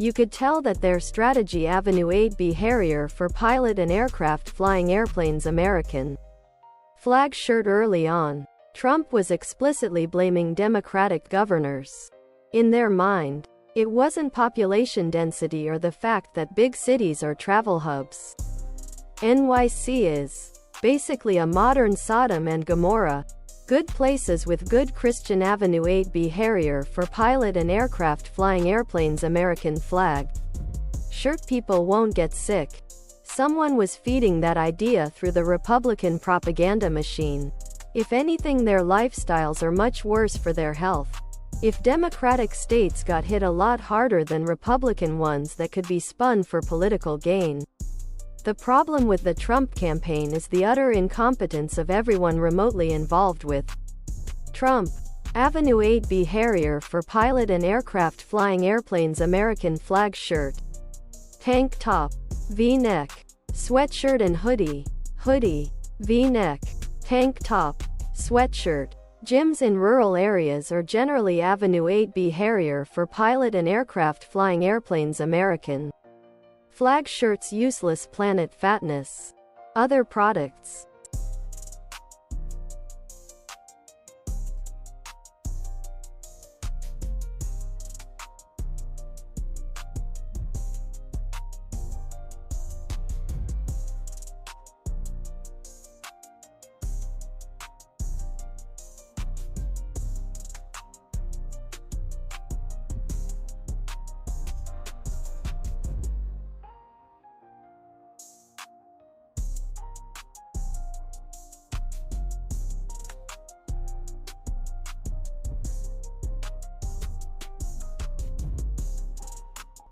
You could tell that their strategy Avenue 8B Harrier for pilot and aircraft flying airplanes American flag shirt early on. Trump was explicitly blaming Democratic governors. In their mind, it wasn't population density or the fact that big cities are travel hubs. NYC is basically a modern Sodom and Gomorrah. Good places with good Christian Avenue 8B Harrier for pilot and aircraft flying airplanes American flag shirt. People won't get sick. Someone was feeding that idea through the Republican propaganda machine. If anything, their lifestyles are much worse for their health. If Democratic states got hit a lot harder than Republican ones that could be spun for political gain. The problem with the Trump campaign is the utter incompetence of everyone remotely involved with Trump. Avenue 8B Harrier for pilot and aircraft flying airplanes American flag shirt. Tank top, V-neck, sweatshirt and hoodie. Hoodie, V-neck, tank top, sweatshirt. Gyms in rural areas are generally Avenue 8B Harrier for pilot and aircraft flying airplanes American flag shirts. Useless planet fatness. Other products.